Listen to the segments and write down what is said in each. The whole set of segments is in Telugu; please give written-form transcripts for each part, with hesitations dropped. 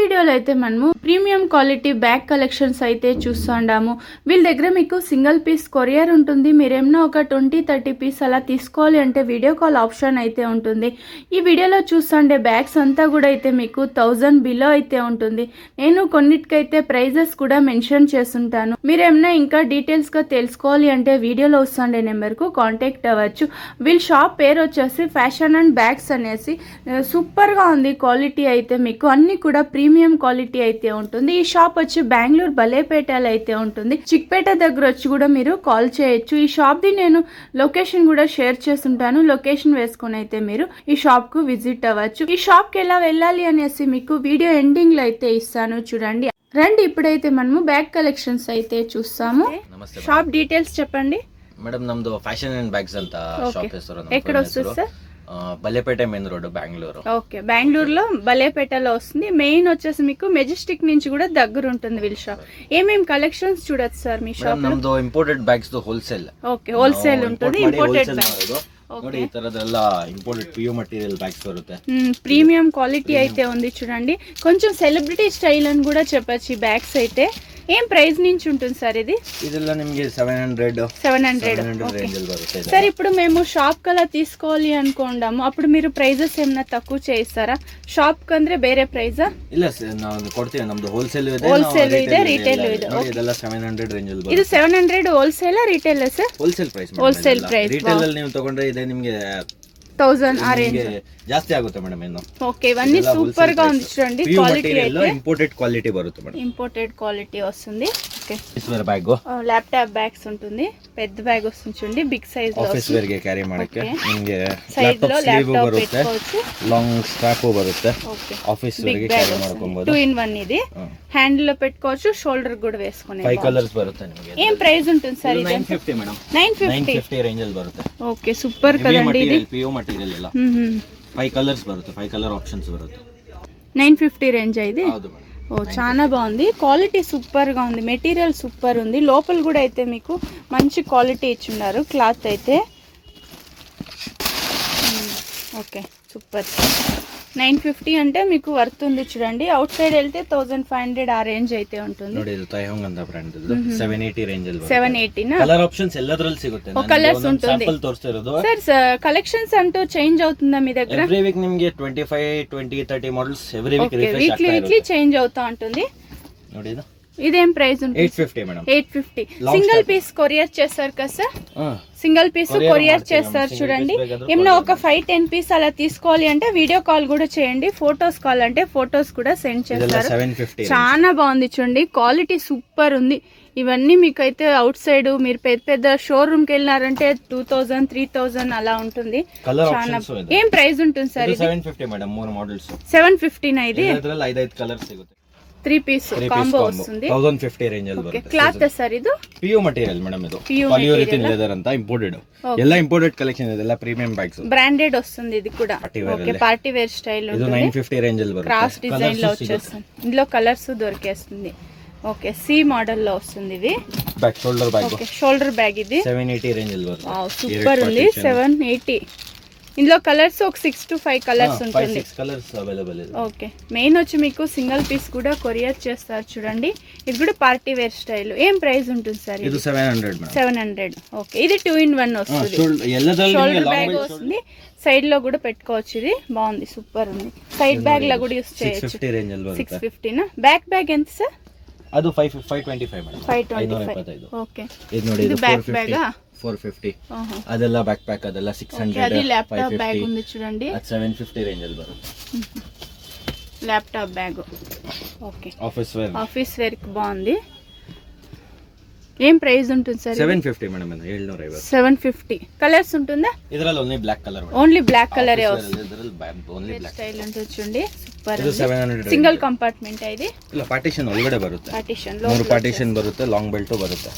వీడియోలో అయితే మనము ప్రీమియం క్వాలిటీ బ్యాగ్ కలెక్షన్స్ అయితే చూస్తుండాము. వీళ్ళ దగ్గర మీకు సింగిల్ పీస్ కొరియర్ ఉంటుంది. మీరేమన్నా ఒక 20-30 పీస్ అలా తీసుకోవాలి అంటే వీడియో కాల్ ఆప్షన్ అయితే ఉంటుంది. ఈ వీడియోలో చూస్తుండే బ్యాగ్స్ అంతా కూడా అయితే మీకు 1000 బిలో అయితే ఉంటుంది. నేను కొన్నిటికైతే ప్రైజెస్ కూడా మెన్షన్ చేస్తుంటాను. మీరేమన్నా ఇంకా డీటెయిల్స్ గా తెలుసుకోవాలి అంటే వీడియోలో వస్తుండే నెంబర్ కు కాంటాక్ట్ అవ్వచ్చు. వీళ్ళ షాప్ పేరు వచ్చేసి ఫ్యాషన్ అండ్ బ్యాగ్స్ అనేసి. సూపర్ గా ఉంది క్వాలిటీ అయితే, మీకు అన్ని కూడా ప్రీమియం క్వాలిటీ అయితే ఉంటుంది. ఈ షాప్ వచ్చి బెంగళూరు బలేపేటలో అయితే ఉంటుంది. చిక్పేట దగ్గర వచ్చి కూడా మీరు కాల్ చేయొచ్చు. ఈ షాప్ ది నేను లొకేషన్ కూడా షేర్ చేస్తుంటాను. లొకేషన్ వేసుకుని అయితే మీరు ఈ షాప్ కు విజిట్ అవ్వచ్చు. ఈ షాప్ కి ఎలా వెళ్ళాలి అనేసి మీకు వీడియో ఎండింగ్ లో అయితే ఇస్తాను, చూడండి. రండి ఇప్పుడైతే మనము బ్యాగ్ కలెక్షన్స్ అయితే చూస్తాము. షాప్ డీటెయిల్స్ చెప్పండి ಮೇಡಮ್. ನಮ್ದು ಫ್ಯಾಷನ್ ಅಂಡ್ ಬ್ಯಾಗ್ಸ್ ಅಂತ ಶಾಪ್ ಹೆಸರು. ఎక్కడ వస్తుంది sir? Balepet main road, Bengaluru. Okay, బెంగళూరులో బలేపేటలో వస్తుంది. మెయిన్ వచ్చేసి మీకు మెజెస్టిక్ నుంచి కూడా దగ్గర ఉంటుంది వీళ్ళ షాప్. ఏమేమి కలెక్షన్స్ చూడొచ్చు సార్ మీ షాప్? ನಮ್ದು imported bags wholesale. Okay, wholesale ఉంటుంది. ఇంపోర్టెడ్ బ్యాగ్స్ ನೋಡಿ, ಈ ತರದೆಲ್ಲ ಇಂಪೋರ್ಟೆಡ್ ಪ್ಯೂರ್ ಮಟೀರಿಯಲ್ ಬ್ಯಾಗ್ಸ್ ಬರುತ್ತೆ. ప్రీమియం క్వాలిటీ అయితే ఉంది చూడండి. కొంచెం సెలబ్రిటీ స్టైల్ అని కూడా చెప్పొచ్చు ఈ బ్యాగ్స్ అయితే. ఏం ప్రైస్ నుంచి ఉంటుంది సార్ ఇది? ಇದೆಲ್ಲ ನಿಮಗೆ 700 రేంజ్ ಅಲ್ಲಿ ಬರುತ್ತೆ. సార్ ఇప్పుడు మేము షాప్ కలా తీసుకోవాలి అనుకుందాము, అప్పుడు మీరు ప్రైజెస్ ఏమైనా తక్కువ చేయిస్తారా? షాప్ కంದ್ರೆ ಬೇರೆ ప్రైజా? ಇಲ್ಲ, ನಾವು ಕೊಡ್ತೀವಿ. ನಮ್ದು ಹೋಲ್ಸೇಲ್ ಇದೆ, ರಿಟೇಲ್ ಇದೆ. ಇದೆಲ್ಲ 700 ರೇಂಜ್ ಅಲ್ಲಿ ಬರುತ್ತೆ. ಇದು 700 wholesale retail sir? Wholesale price. Wholesale price. Retail ಅಲ್ಲಿ ನೀವು ತಗೊಂಡ್ರೆ ಇದೆ ನಿಮಗೆ 1000 ಆ ರೇಂಜ್ ಜಾಸ್ತಿ ಆಗುತ್ತೆ ಮೇಡಮ್. ಇನ್ನು ఓకే, ఇవన్నీ సూపర్ గా ఉంది చూడండి. క్వాలిటీ అయితే ఇంపోర్టెడ్ క్వాలిటీ బರುತ್ತೆ మేడం. ఇంపోర్టెడ్ క్వాలిటీ వస్తుంది. Okay, office wear bag, laptop bags ఉంటుంది. పెద్ద బ్యాగ్ వస్తుంది చూడండి, బిగ్ సైజ్ లో. ఆఫీస్ వేర్ ಗೆ ಕ್ಯಾರಿ ಮಾಡಕ್ಕೆ ನಿಮಗೆ సైడ్ లో ల్యాప్టాప్ పెట్టుకోవచ్చు. లాంగ్ స్ట్రాప్ బರುತ್ತೆ. ఓకే, ఆఫీస్ వేర్ ಗೆ ಕ್ಯಾರಿ ಮಾಡ್ಕೊಬಹುದು. 2-in-1 ఇది. హ్యాండిల్ లో పెట్టుకోవచ్చు, షోల్డర్ కూడా వేసుకునే. 5 కలర్స్ బರುತ್ತೆ నిಮಗೆ. ఏం ప్రైస్ ఉంటుంది సార్ ఇది? 950 మేడం. 950 రేంజ్ ಅಲ್ಲಿ బರುತ್ತೆ. ఓకే, సూపర్ కదండి ఇది. ప్యూర్ మటీరియల్ ಇಲ್ಲ. 5 కలర్స్ బರುತ್ತೆ, 5 కలర్ ఆప్షన్స్ బರುತ್ತೆ. 950 రేంజ్ ఇది. ಹೌದು ಮೇಡಂ. ఓ, చాలా బాగుంది. క్వాలిటీ సూపర్ గా ఉంది. మెటీరియల్ సూపర్ ఉంది. లోపల కూడా అయితే మీకు మంచి క్వాలిటీ ఇచ్చున్నారు క్లాత్ అయితే. Okay, super. 950 అంటే మీకు వర్త్ ఉంది చూడండి. అవుట్ సైడ్ వెళ్తే 1500 ఆ రేంజ్ అయితే ఉంటుంది. ನೋಡಿ, ಇದು ತೈಹೋಂಗ್ ಅಂತ ಬ್ರಾಂಡ್ ಇದು. 780 ರೇಂಜ್ ಅಲ್ಲಿ ಬರುತ್ತೆ. 780 నా? ಕಲರ್ ಆಪ್ಷನ್ಸ್ ಎಲ್ಲದರಲ್ಲಿ ಸಿಗುತ್ತೆ. ಕಲರ್ಸ್ ఉంటుంది. ಸ್ಯಾಂಪಲ್ ತೋರಿಸ್ತಾ ಇರೋದು. ಸರ್ ಕಲೆಕ್ಷನ್ಸ್ ಅಂತೂ ಚೇಂಜ್ అవుతుందా మీ దగ్గర? ఎవ్రీ వీక్ నిಮಗೆ 25, 20, 30 మోడల్స్ ఎవ్రీ వీక్ రిఫ్రెష్ ಆಗ್ತಾ ಇರುತ್ತೆ. వీక్లీ చేంజ్ అవుతా ఉంటుంది. ನೋಡಿ, ಇದು ఇదేం ప్రైస్ ఉంటుంది? 850 మేడం. 850. సింగిల్ పీస్ కొరియర్ చేస్తారు కదా సార్? సింగిల్ పీస్ కొరియర్ చేస్తారు చూడండి. ఏమన్నా ఒక 5-10 పీస్ అలా తీసుకోవాలి అంటే వీడియో కాల్ కూడా చేయండి. ఫొటోస్ కాల్ అంటే ఫొటోస్ కూడా సెండ్ చేస్తారు. 750. చాలా బాగుంది చూడండి, క్వాలిటీ సూపర్ ఉంది. ఇవన్నీ మీకైతే అవుట్ సైడ్ మీరు పెద్ద పెద్ద షోరూమ్ కి వెళ్ళినారంటే 2000, 3000 అలా ఉంటుంది. చాలా. ఏం ప్రైస్ ఉంటుంది సార్? 750 మేడం. 3 మోడల్స్. 750 నా ఇది? ಇದರಲ್ಲಿ 5 ಕಲರ್ಸ್ ಸಿಗುತ್ತೆ. 3 పీస్ కాంబో వస్తుంది. 1050 ರೇಂಜ್ ಅಲ್ಲಿ ಬರುತ್ತೆ. ಕ್ಲಾತ್ ಸರ್ ಇದು? Pure material madam. ಇದು ಪಾಲಿಯೂರಿಥಿನ್ ಲೆದರ್ ಅಂತ ಇಂಪೋರ್ಟೆಡ್. ಎಲ್ಲ ಇಂಪೋರ್ಟೆಡ್ ಕಲೆಕ್ಷನ್ ಇದೆಲ್ಲ ಪ್ರೀಮಿಯಂ ಬ್ಯಾಗ್ಸ್. బ్రాండెడ్ వస్తుంది ఇది కూడా. ఓకే, పార్టీ వేర్ స్టైల్ ఇది 950 రేంజ్ ಅಲ್ಲಿ బರುತ್ತೆ. క్రాస్ డిజైన్ లో వచ్చేస్తుంది. ఇందులో కలర్స్ దొరికేస్తుంది. ఓకే, సి మోడల్ లో వస్తుంది ఇది. Back shoulder bag. Okay, shoulder bag ఇది. 780 రేంజ్ ಅಲ್ಲಿ బರುತ್ತೆ. వావ్, సూపర్ ఉంది. 780. ఇందులో కలర్స్ ఒక 6 to 5 కలర్స్ ఉంటుంది. 6 కలర్స్ అవైలబుల్ ಇದೆ. ఓకే, మెయిన్ వచ్చి మీకు సింగిల్ పీస్ కూడా కొరియర్ చేస్తారు చూడండి. ఇది కూడా పార్టీ వేర్ స్టైల్. ఏం ప్రైస్ ఉంటుంది సార్ ఇది? 700 మేడం. 700. ఓకే, ఇది 2-in-1 వస్తుంది. షోల్డర్ బ్యాగ్ వస్తుంది. సైడ్ లో కూడా పెట్టుకోవచ్చు. ఇది బాగుంది, సూపర్ ఉంది. సైడ్ బ్యాగ్ లా కూడా యూస్ చేయొచ్చు. 650 రేంజ్ ಅಲ್ಲಿ ಬರುತ್ತೆ. 650 నా? బ్యాక్ బ్యాగ్ ఎంత సార్? ಅದು 525 ಮೇಡಂ. 525. ಓಕೆ, ಇದು ನೋಡಿ, ಇದು ಬ್ಯಾಕ್ ಬ್ಯಾಗ್ 450. ಅದೆಲ್ಲ ಬ್ಯಾಕ್ ಪ್ಯಾಕ್, ಅದೆಲ್ಲ 600. అది ల్యాప్టాప్ బ్యాగ్ ఉంది చూడండి. ಅದು 750 ರೇಂಜ್ ಅಲ್ಲಿ ಬರುತ್ತೆ. Laptop bag. Okay, office wear కి బాగుంది. ఏం ప్రైస్ ఉంటుంది సార్? 750 మేడం. 750. 750. కలర్స్ ఉంటుందా? ಇದರಲ್ಲಿ only black colour. Only black colour వస్తుంది. ಇದರಲ್ಲಿ ఓన్లీ ಬ್ಲಾಕ್ స్టైల్ ఉంటుంది చూడండి, సూపర్. ಇದು 700. సింగిల్ కంపార్ట్మెంట్ ఇది? ಇಲ್ಲ, ಪಾರ್ಟಿಷನ್ ಒಳಗಡೆ ಬರುತ್ತೆ. పార్టిషన్ లో 3 ಪಾರ್ಟಿಷನ್ ಬರುತ್ತೆ. లాంగ్ బెల్ట్ ಬರುತ್ತೆ.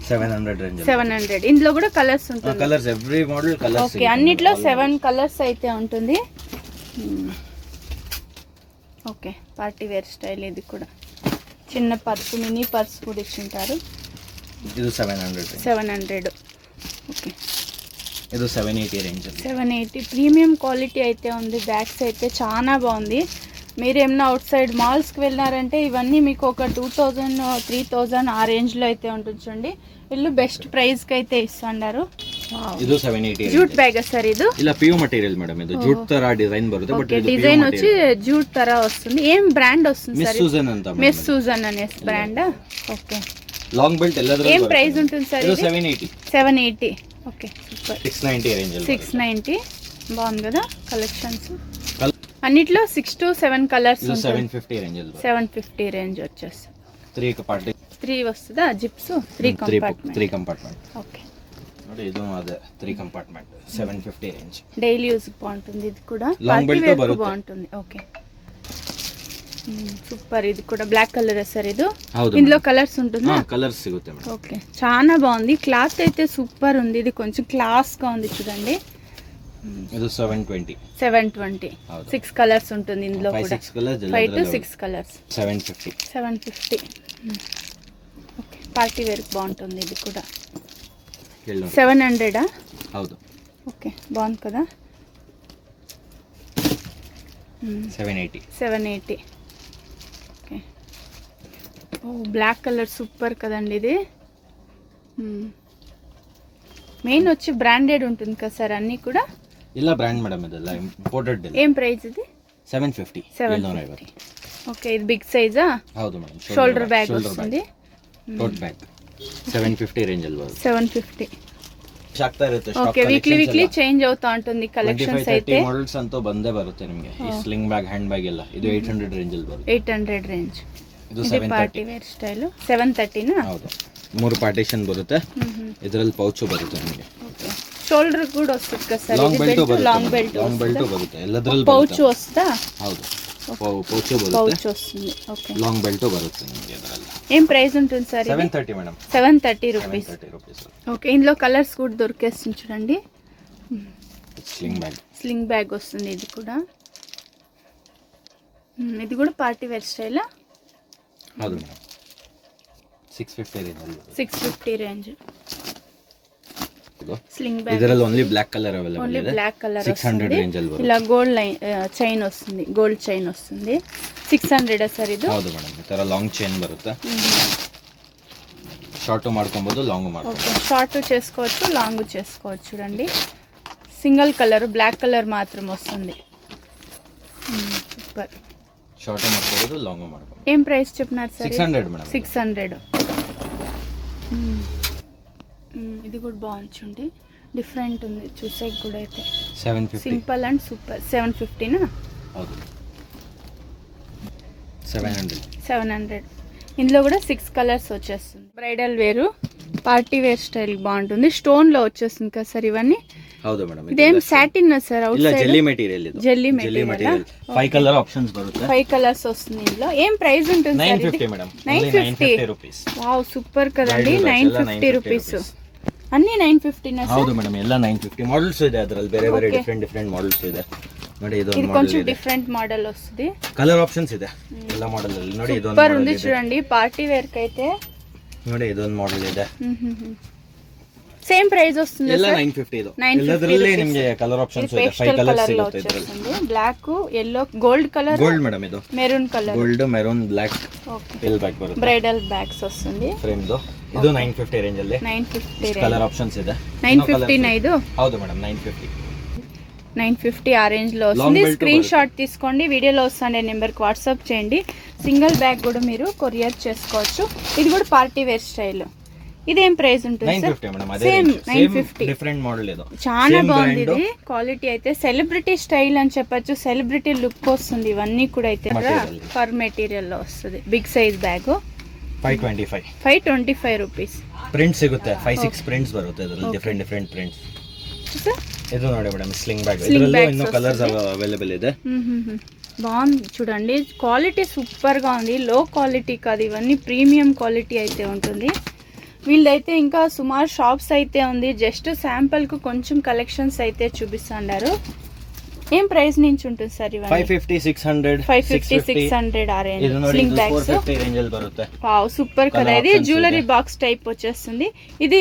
700 ರೇಂಜ್. 700. ఇందులో కూడా కలర్స్ ఉంటుంది. Colours every model colours. Okay, అన్నిట్లో 7 కలర్స్ అయితే ఉంటుంది. Okay, party wear style. ఇది కూడా చిన్న పర్సు, మినీ పర్స్ కూడా ఇచ్చింటారు. ಇದು 700. 700. ఓకే, ಇದು 780 రేంజ్. 780. ప్రీమియం క్వాలిటీ అయితే ఉంది. బ్యాగ్స్ అయితే చాలా బాగుంది. మీరు ఏమన్నా అవుట్ సైడ్ మాల్స్కి వెళ్ళినారంటే ఇవన్నీ మీకు ఒక 2000 3000 ఆ రేంజ్లో అయితే ఉంటుంది చూడండి. వీళ్ళు బెస్ట్ ప్రైస్కి అయితే ఇస్తున్నారు. ಇದು 780 జూట్ బ్యాగ్ సార్ ఇది ಇಲ್ಲ ಪ್ಯೂರ್ ಮಟೀರಿಯಲ್ ಮೇಡಮ್. ಇದು ಜೂಟ್ ತರ ಡಿಸೈನ್ ಬರುತ್ತೆ, ಬಟ್ ಇದು డిజైన్ వచ్చి జూట్ తర వస్తుంది. ఏం బ్రాండ్ వస్తుంది మిస్ సార్? సూజన్ ಅಂತ మిస్ సూజన్ అనే బ్రాండ్. ఓకే, లాంగ్ బెల్ట్ ಎಲ್ಲದರಲ್ಲೂ ఏం ప్రైస్ ఉంటుంది సార్? ಇದು 780. 780. Okay, super. 690 రేంజ్ లో 690 బాగుంది కదా కలెక్షన్స్. అన్నిట్లో 6 to 7 కలర్స్ ಇದು 750 ರೇಂಜ್ ಅಲ್ಲಿ 750 రేంజ్ వచ్చేస్తుంది. 3 ಕಂಪಾರ್ಟ್ಮೆಂಟ್ 3 వస్తుందా జిప్స్? 3 కంపార్ట్మెంట్. 3 ಕಂಪಾರ್ಟ್ಮೆಂಟ್. ఓకే, ನೋಡಿ ಇದು ಅದೇ 3 ಕಂಪಾರ್ಟ್ಮೆಂಟ್ 750 ರೇಂಜ್. డైలీ యూస్ బాగుంటుంది. ఇది కూడా లాంగ్ బెల్ట్ బರುತ್ತೆ, బాగుంటుంది. Okay, super. ఇది కూడా బ్లాక్ కలర్ సార్ ఇది? ಹೌದು. ఇందులో కలర్స్ ఉంటుందా? కలర్స్ ಸಿಗುತ್ತೆ ಮೇಡಮ್. ఓకే, చాలా బాగుంది. క్లాత్ అయితే సూపర్ ఉంది. ఇది కొంచెం క్లాస్ గా ఉంది చూడండి. ಇದು 720. 720. 6 కలర్స్ ఉంటుంది ఇందులో కూడా. 6 colours 5 to 6 colours. 750. 750. Okay, party wear బాగుంటుంది. ఇది కూడా ಹೇಳಿ 700. ಹೌದು. ఓకే, బాగుంది కదా. 780. 780. ఓకే, ఓ బ్లాక్ కలర్ సూపర్ కదండి ఇది. మెయిన్ వచ్చి బ్రాండెడ్ ఉంటుంది కదా సార్ అన్నీ కూడా? ಇಲ್ಲ ಬ್ರಾಂಡ್ ಮೇಡಮ್, ಇದೆಲ್ಲ ಇಂಪೋರ್ಟೆಡ್. ఏం ప్రైస్ ఇది? 750. 750. ఓకే, ఇది బిగ్ సైజా? ಹೌದು ಮೇಡಮ್. షోల్డర్ బ్యాగ్ వస్తుంది. ಟೋಟ್ ಬ್ಯಾಗ್ 750 ರೇಂಜ್ ಅಲ್ಲಿ ಬರುತ್ತೆ. 750. ಆಗ್ತಾ ಇರುತ್ತೆ. ఓకే, వీక్లీ చేంజ్ అవుతా ఉంటుంది కలెక్షన్స్ అయితే. 30 మోడల్స్ ಅಂತೂ ಬಂದೇ ಬರುತ್ತೆ ನಿಮಗೆ. ಈ ಸ್ಲಿಂಗ್ ಬ್ಯಾಗ್, ಹ್ಯಾಂಡ್ ಬ್ಯಾಗ್ ಎಲ್ಲ ಇದು 800 ರೇಂಜ್ ಅಲ್ಲಿ ಬರುತ್ತೆ. 800 ರೇಂಜ್. ಇದು ఇది 730. Party wear style. 730 నా? ಹೌದು. 3 ಪಾರ್ಟಿಷನ್ ಬರುತ್ತೆ. ಇದರಲ್ಲಿ ಪೌಚ್ ಬರುತ್ತೆ ನಿಮಗೆ. ఓకే, షోల్డర్ కూడా వస్తుంది కదా సార్? ಲಾಂಗ್ ಬೆಲ್ಟ್ ಬರುತ್ತೆ. లాంగ్ బెల్ట్ ಬರುತ್ತೆ. ಎಲ್ಲದರಲ್ಲಿ పౌచ్ వస్తా? ಹೌದು, ಪೌಚ್ ಬರುತ್ತೆ. పౌచ్ వస్తుంది. ఓకే, ಲಾಂಗ್ ಬೆಲ್ಟ್ ಬರುತ್ತೆ ನಿಮಗೆ ಇದರಲ್ಲಿ. ఏం ప్రైస్ ఉంటుంది sir? 730 madam. 730 rupees. 730 rupees. Okay, ఇందులో కలర్స్ కూడా దొరికేస్తుంది చూడండి. Sling bag. స్లింగ్ బ్యాగ్ వస్తుంది. ఇది కూడా ఇది కూడా పార్టీ వేర్ స్టైలా? ಹೌದು ಮೇಡಮ್. 650 ರೇಂಜ್ ಅಲ್ಲಿ 650 ರೇಂಜ್. ಇದು స్లింగ్ బ్యాగ్. ಇದರಲ್ಲಿ only black colour available only ಇದೆ. బ్లాక్ కలర్ 600 ರೇಂಜ್ ಅಲ್ಲಿ ಬರುತ್ತೆ. ఇలా గోల్డ్ లైన్ చైన్ వస్తుంది. గోల్డ్ చైన్ వస్తుంది. 600 సార్ ఇది? ಹೌದು ಮೇಡಮ್. ಈ ತರ ಲಾಂಗ್ ಚೈನ್ ಬರುತ್ತೆ. షార్ట్ ಮಾಡ್ಕೊಬಹುದು, లాంగ్ ಮಾಡ್ಕೊಬಹುದು. ఓకే, షార్ట్ చేసుకోవచ్చు, లాంగ్ చేసుకోవచ్చు. చూడండి, సింగిల్ కలర్ బ్లాక్ కలర్ మాత్రం వస్తుంది. సూపర్. షార్ట్ ಮಾಡ್ಕೊಬಹುದು, లాంగ్ ಮಾಡ್ಕೊಬಹುದು. ఏం ప్రైస్ చెప్పినారు సార్? 600 మేడం. 600. ఇది కూడా బాగుంది చూడండి, డిఫరెంట్ ఉంది చూసే కూడా. అయితే 750. Simple and super. 750 నా? ಹೌದು. 700. 700. ఇందులో కూడా 6 కలర్స్ వచ్చేస్తుంది. బ్రైడల్ వేరు, పార్టీ వేర్ స్టైల్ బాగుంటుంది. స్టోన్ లో వచ్చేస్తుంది కదా సార్ ఇవన్నీ? ಹೌದು ಮೇಡಮ್. ఇదేం సాటిన్ సార్? అవుట్ ಇಲ್ಲ, సైడ్ ಜೆಲ್ಲಿ ಮೆಟೀರಿಯಲ್ ಇದು. Jelly jelly material. Material 5 colour options ಬರುತ್ತೆ. 5 కలర్స్ వస్తుంది ఇందులో. ఏం ప్రైస్ ఉంటుంది sir? 950 madam. 950 rupees. Wow, super కదండి. 950 రూపీస్. అన్ని 950 నా సార్? ಹೌದು ಮೇಡಮ್, ಎಲ್ಲ 950 ಮಾಡೆಲ್ಸ್ ಇದೆ. ಅದರಲ್ಲಿ ಬೇರೆ ಬೇರೆ ಡಿಫರೆಂಟ್ ಮಾಡೆಲ್ಸ್ ಇದೆ. ನೋಡಿ, ಇದು ఇది కొంచెం డిఫరెంట్ మోడల్ వస్తుంది. ಕಲರ್ ಆಪ್ಷನ್ಸ್ ಇದೆ ಎಲ್ಲ ಮಾಡೆಲ್ ಅಲ್ಲಿ. ನೋಡಿ, ಇದೊಂದು సూపర్ ఉంది చూడండి. పార్టీ వేర్ కి అయితే ನೋಡಿ, ಇದೊಂದು ಮಾಡೆಲ್ ಇದೆ. సేమ్ ప్రైస్ వస్తుంది ಎಲ್ಲ సార్? 950 ಇದು. 950 ಎಲ್ಲದರಲ್ಲಿ ನಿಮಗೆ ಕಲರ್ ಆಪ್ಷನ್ಸ್ ಇದೆ. 5 ಕಲರ್ಸ್ కలర్ లో ಸಿಗುತ್ತೆ ಇದರಲ್ಲಿ. వచ్చేస్తుంది. Black, yellow, gold colour, gold madam. ಇದು maroon colour. Gold, maroon, black okay, ಎಲ್ ಬ್ಯಾಕ್ ಬರುತ್ತೆ. బ్రైడల్ బ్యాగ్స్ వస్తుంది. ಫ್ರೇಮ್ ಇದು 950 ರೇಂಜ್ ಅಲ್ಲಿ. 950 ಕಲರ್ ಆಪ್ಷನ್ಸ್ ಇದೆ. 950 నా ఇది? ಹೌದು ಮೇಡಮ್, 950. 950 ఆ రేంజ్ లో వస్తుంది. స్క్రీన్ షాట్ తీసుకోండి, వీడియోలో వస్తుండే నెంబర్ కి వాట్సాప్ చేయండి. సింగిల్ బ్యాగ్ కూడా మీరు కొరియర్ చేసుకోవచ్చు. ఇది కూడా పార్టీ వేర్ స్టైల్. ఇదేం ప్రైస్ ఉంటుంది సార్? 950 మేడం. అదే సేమ్ రేంజ్. 950. డిఫరెంట్ మోడల్ ఇది. చాలా బాగుంది ఇది. క్వాలిటీ అయితే సెలబ్రిటీ స్టైల్ అని చెప్పొచ్చు. సెలబ్రిటీ లుక్ వస్తుంది ఇవన్నీ కూడా. అయితే ఫర్ మెటీరియల్ లో వస్తుంది. Big size bag 525. 525 rupees. Print ಸಿಗುತ್ತೆ. 5-6 ಪ್ರಿಂಟ್ಸ್ ಬರುತ್ತೆ ಇದರಲ್ಲಿ. Different prints. ಇದು ನೋಡಿ ಮೇಡಮ್, ಸ್ಲಿಂಗ್ ಬ್ಯಾಗ್. ಇದರಲ್ಲೂ ಇನ್ನೂ ಕಲರ್ಸ್ ಅವೈಲೇಬಲ್ ಇದೆ. బాగుంది చూడండి. క్వాలిటీ సూపర్ గా ఉంది. లో క్వాలిటీ కాదు, ఇవన్నీ ప్రీమియం క్వాలిటీ అయితే ఉంటుంది. వీళ్ళైతే ఇంకా సుమారు షాప్స్ అయితే ఉంది. జస్ట్ శాంపుల్ కు కొంచెం కలెక్షన్స్ అయితే చూపిస్తున్నారు. ఏం ప్రైస్ నుంచి ఉంటుంది సార్ ఇవన్నీ? 550, 600, 550, 600 ఆ రేంజ్. ಇದು ನೋಡಿ, స్లింగ్ ಇದು బ్యాగ్స్ 450 ರೇಂಜ್ ಅಲ್ಲಿ ಬರುತ್ತೆ. వావ్, సూపర్ కదా. ఇది జ్యువెలరీ బాక్స్ టైప్ వచ్చేస్తుంది. ఇది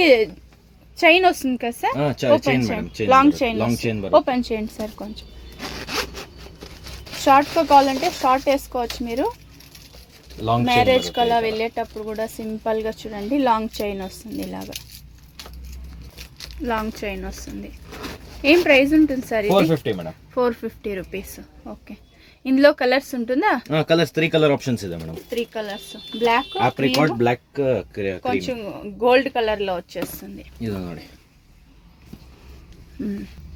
చైన్ వస్తుంది కదా sir? Chain madam. Long chain. Long chain open చేయండి సార్ కొంచెం. షార్ట్గా కావాలంటే షార్ట్ వేసుకోవచ్చు మీరు. లాంగ్ మ్యారేజ్ కలా వెళ్ళేటప్పుడు కూడా సింపుల్గా చూడండి. లాంగ్ చైన్ వస్తుంది, ఇలాగా లాంగ్ చైన్ వస్తుంది. ఏం ప్రైస్ ఉంటుంది సార్ ఇది? 450 మేడం. 450 రూపీస్. ఓకే, ఇందులో కలర్స్ ఉంటుందా? కలర్స్ 3 కలర్ ఆప్షన్స్ ಇದೆ madam. 3 colours, black, apricot, black, కొంచెం గోల్డ్ కలర్ లో వచ్చేస్తుంది. ಇದು ನೋಡಿ.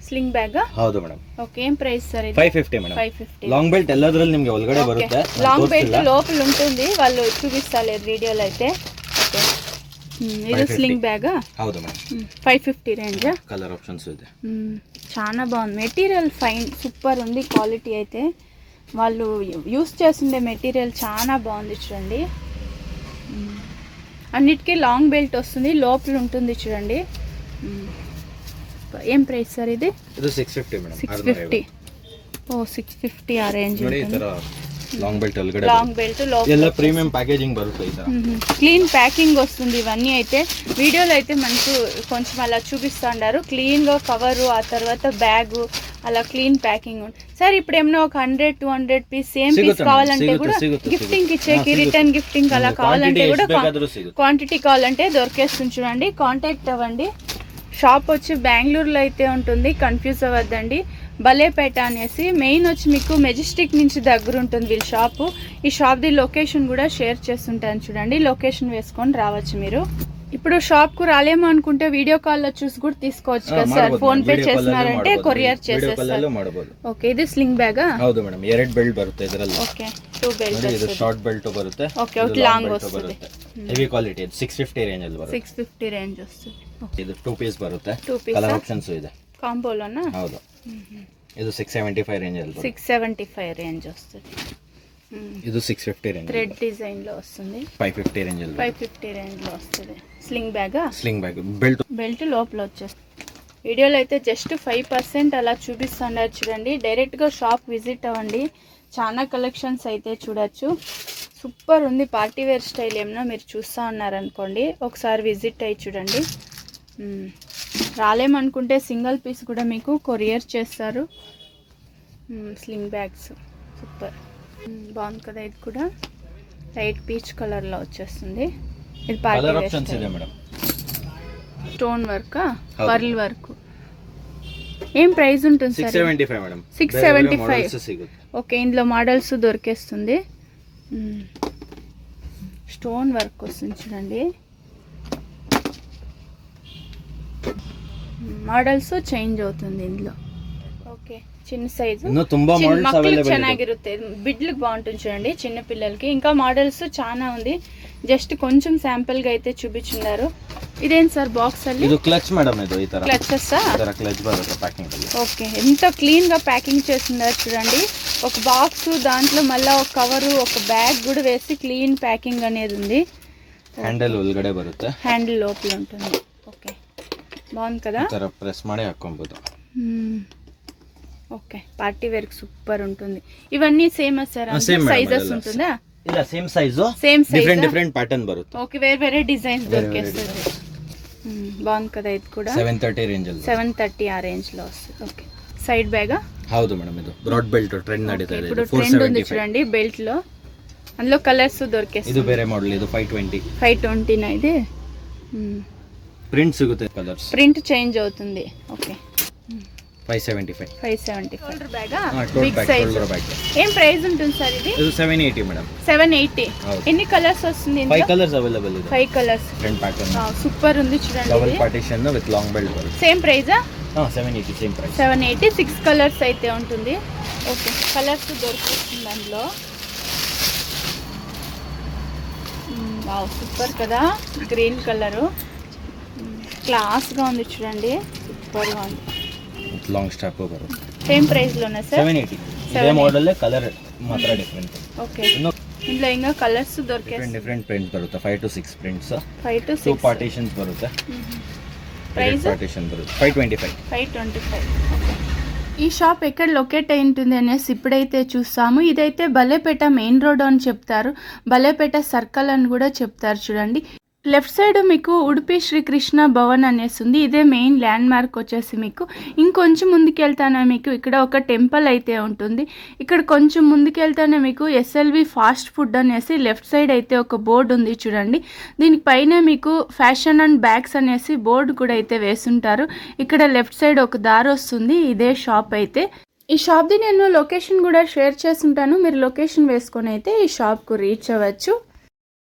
Sling bag. ಹೌದು ಮೇಡಂ. ಓಕೆ, ಏನ್ ಪ್ರೈಸ್ ಸರ್ ಇದು? 550 ಮೇಡಂ. 550. లాంగ్ బెల్ట్ ಎಲ್ಲದರಲ್ಲಿ ನಿಮಗೆ ಒಳಗಡೆ ಬರುತ್ತೆ. లాంగ్ బెల్ట్ లోపల ఉంటుంది, వాళ్ళు చూపిస్తలేదు వీడియోలో అయితే. ఓకే, ఇది స్లింగ్ బ్యాగ్. ಹೌದು ಮೇಡಂ. 550 రేంజ్. కలర్ ఆప్షన్స్ ಇದೆ. చాలా బాగుంది మెటీరియల్, ఫైన్ సూపర్ ఉంది క్వాలిటీ అయితే. వాళ్ళు యూస్ చేస్తుండే మెటీరియల్ చాలా బాగుంది చూడండి. అన్నిటికీ లాంగ్ బెల్ట్ వస్తుంది, లోపల ఉంటుంది చూడండి. ఏం ప్రైస్ సార్ ఇది? ಇದು 650 ಮೇಡಂ. 650. ఓ 650 ఆ రేంజ్ ನೋಡಿ. ಈ ತರ లాంగ్ బెల్ట్ ಒಳಗಡೆ లాంగ్ బెల్ట్ లోపల ಎಲ್ಲ ప్రీమియం ప్యాకేజింగ్ బರುತ್ತೆ. ఈ ತರ క్లీన్ ప్యాకింగ్ వస్తుంది. ఇవన్నీ అయితే వీడియోలో అయితే మనకు కొంచెం అలా చూపిస్తున్నారు. క్లీన్గా కవరు, ఆ తర్వాత బ్యాగు, అలా క్లీన్ ప్యాకింగ్ ఉంటుంది. సార్ ఇప్పుడు ఏమన్నా ఒక 100-200 పీస్ సేమ్ పీస్ కావాలంటే కూడా గిఫ్టింగ్ ఇచ్చేకి, రిటర్న్ గిఫ్టింగ్ అలా కావాలంటే కూడా, క్వాంటిటీ కావాలంటే దొరికేస్తుంది చూడండి. కాంటాక్ట్ అవ్వండి. షాప్ వచ్చి బెంగళూరులో అయితే ఉంటుంది, కన్ఫ్యూజ్ అవ్వద్దండి. బలేపేట అనేసి, మెయిన్ వచ్చి మీకు మెజెస్టిక్ నుంచి దగ్గర ఉంటుంది వీళ్ళ షాపు. ఈ షాప్ది లొకేషన్ కూడా షేర్ చేస్తుంటాను చూడండి, లొకేషన్ వేసుకొని రావచ్చు మీరు. ఇప్పుడు షాప్కు రాలేమో అనుకుంటే వీడియో కాల్లో చూసి కూడా తీసుకోవచ్చు కదా సార్. ఫోన్ పే చేసినారంటే కొరియర్ చేసేస్తారు. ఓకే, ఇది స్లింగ్ బ్యాగ్. ಹೌದು ಮೇಡಂ. 2 ಬೆಲ್ಟ್ ಬರುತ್ತೆ ಇದರಲ್ಲಿ. Okay, 2 belt. ಇದು ಶಾರ್ಟ್ ಬೆಲ್ಟ್ ಬರುತ್ತೆ. ಓಕೆ, ಔಟ್ ಲಾಂಗ್ ವస్తుంది. Heavy quality. 650 ರೇಂಜ್ ಅಲ್ಲಿ ಬರುತ್ತೆ. 650 ರೇಂಜ್ ವస్తుంది. ಇದು 2 ಪೀಸ್ ಬರುತ್ತೆ. 2 ಪೀಸ್. ಕಲರ್ ಆಪ್ಷನ್ಸ್ ಇದೆ. ಕಾಂಬೋಲೋನಾ? ಹೌದು. ಇದು 675 ರೇಂಜ್ ಅಲ್ಲಿ ಬರುತ್ತೆ. 675 ರೇಂಜ್ వస్తుంది. ಇದು 650 ರೇಂಜ್. థ్రెడ్ డిజైన్ లో వస్తుంది. 550 రేంజ్ ಅಲ್ಲಿ. 550 రేంజ్ లో వస్తుంది. Sling bag. Sling bag. Belt లోపల వచ్చేస్తుంది. వీడియోలో అయితే జస్ట్ 5% అలా చూపిస్తున్నారు చూడండి. డైరెక్ట్గా షాప్ విజిట్ అవ్వండి, చాలా కలెక్షన్స్ అయితే చూడొచ్చు. సూపర్ ఉంది. పార్టీ వేర్ స్టైల్ ఏమన్నా మీరు చూస్తూ ఉన్నారనుకోండి, ఒకసారి విజిట్ అయ్యి చూడండి. రాలేమనుకుంటే సింగిల్ పీస్ కూడా మీకు కొరియర్ చేస్తారు. స్లింగ్ బ్యాగ్స్ సూపర్ బాగుంది కదా. ఇది కూడా లైట్ పీచ్ కలర్లో వచ్చేస్తుంది. ఇది party wear style. Stone work, pearl work. ఏం ప్రైస్ ఉంటుంది సార్? 675 మేడం. 675. ఓకే, ఇందులో మోడల్స్ దొరికేస్తుంది. స్టోన్ వర్క్ వస్తుంది చూడండి. మోడల్స్ చేంజ్ అవుతుంది ఇందులో. ఓకే, చిన్న సైజు, మಕ್ಕಳು ಚೆನ್ನಾಗಿರುತ್ತೆ, బిడ్లకు బాగుంటుంది చూడండి, చిన్న పిల్లలకి. ఇంకా మోడల్స్ చాలా ఉంది, జస్ట్ కొంచెం శాంపుల్ గా అయితే చూపించున్నారు. ఇదేం సార్ బాక్స్ ಅಲ್ಲಿ? ಇದು ಕ್ಲಚ್ ಮೇಡಂ. ಇದು ಈ ತರ క్లచెస్. ಈ ತರ క్లచ్ బರುತ್ತೆ ప్యాకింగ్ ಅಲ್ಲಿ. ఓకే, ఎంత క్లీన్ గా ప్యాకింగ్ చేస్తున్నారు చూడండి. ఒక బాక్స్, దాంట్లో మళ్ళీ ఒక కవరు, ఒక బ్యాగ్ కూడా వేసి క్లీన్ ప్యాకింగ్ అనేది ఉంది. హ్యాండిల్ ಒಳಗಡೆ ಬರುತ್ತೆ, హ్యాండిల్ లోపల ఉంటుంది. ఓకే, బాగుంది కదా. ఈ ತರ ప్రెస్ ಮಾಡಿ ಹಾಕೊಂಬಹುದು. ఓకే, పార్టీ వేర్ సూపర్ ఉంటుంది. ఇవన్నీ సేమ్ సార్? సైజెస్ ఉంటుందా? ಇಲ್ಲ, same size, same size, different pattern ಬರುತ್ತೆ. ఓకే, వేరే వేరే డిజైన్స్ దొరికేస్తుంది. బాగుంది కదా. ఇది కూడా 730 రేంజ్ ಅಲ್ಲಿ. 730 ఆ రేంజ్ లో వస్తుంది. Okay, side bag. ಹೌದು ಮೇಡಂ. ಇದು ಬ್ರಾಡ್ ಬೆಲ್ಟ್ ಟ್ರೆಂಡ್ ನಡೀತಾ ಇದೆ. ఇప్పుడు ట్రెండ్ ఉంది చూడండి బెల్ట్ లో. అందులో కలర్స్ దొరికేస్తుంది. ಇದು ಬೇರೆ ಮಾಡೆಲ್. ಇದು 520 నా ఇది. ప్రింట్ ಸಿಗುತ್ತೆ, కలర్స్ ప్రింట్ చేంజ్ అవుతుంది. Okay, 575 bag. Big size. ఏం ప్రైస్ ఉంటుంది సార్ ఇది? ಇದು 780 మేడం. 780. ఎన్ని కలర్స్ వస్తుంది? 5 కలర్స్ అవైలబుల్ ಇದೆ. 5 కలర్స్. ఫ్రంట్ ప్యాటర్న్ సూపర్ ఉంది చూడండి. Double partition with long belt బರುತ್ತೆ. సేమ్ ప్రైజా? 780 సేమ్ ప్రైస్. 780. 6 కలర్స్ అయితే ఉంటుంది. ఓకే, కలర్స్ దొరుకుతుంది అందులో. వావ్, సూపర్ కదా. గ్రీన్ కలరు క్లాస్గా ఉంది చూడండి, సూపర్గా ఉంది. లాంగ్ స్టాప్ బರುತ್ತೆ. సేమ్ ప్రైస్ లోనా సార్? 780. ఇదే మోడల్ కలర్ మాత్ర డిఫరెంట్. ఓకే, ఇందులో ఇంకా కలర్స్ దొరికేస్తాయి. డిఫరెంట్ ప్రింట్స్ బರುತ್ತೆ. 5 to 6 ప్రింట్స్. 5 to 6 2 పార్టిషన్స్ బರುತ್ತೆ. ప్రైస్ పార్టిషన్ బರುತ್ತೆ 525. 525. ఈ షాప్ ఎక్కడ లొకేట్ అయి ఉంటుంది అనేసి ఇప్పుడైతే చూస్తాము. ఇదైతే బలేపేట మెయిన్ రోడ్ అని చెప్తారు, బలేపేట సర్కిల్ అని కూడా చెప్తారు చూడండి. లెఫ్ట్ సైడ్ మీకు ఉడిపి శ్రీకృష్ణ భవన్ అనేసి ఉంది. ఇదే మెయిన్ ల్యాండ్ మార్క్ వచ్చేసి మీకు. ఇంకొంచెం ముందుకెళ్తానే మీకు ఇక్కడ ఒక టెంపుల్ అయితే ఉంటుంది. ఇక్కడ కొంచెం ముందుకెళ్తానే మీకు ఎస్ఎల్వి ఫాస్ట్ ఫుడ్ అనేసి లెఫ్ట్ సైడ్ అయితే ఒక బోర్డు ఉంది చూడండి. దీనికి పైన మీకు ఫ్యాషన్ అండ్ బ్యాగ్స్ అనేసి బోర్డు కూడా అయితే వేసుంటారు. ఇక్కడ లెఫ్ట్ సైడ్ ఒక దారి వస్తుంది. ఇదే షాప్ అయితే. ఈ షాప్ది నేను లొకేషన్ కూడా షేర్ చేస్తుంటాను. మీరు లొకేషన్ వేసుకొని అయితే ఈ షాప్కు రీచ్ అవ్వచ్చు.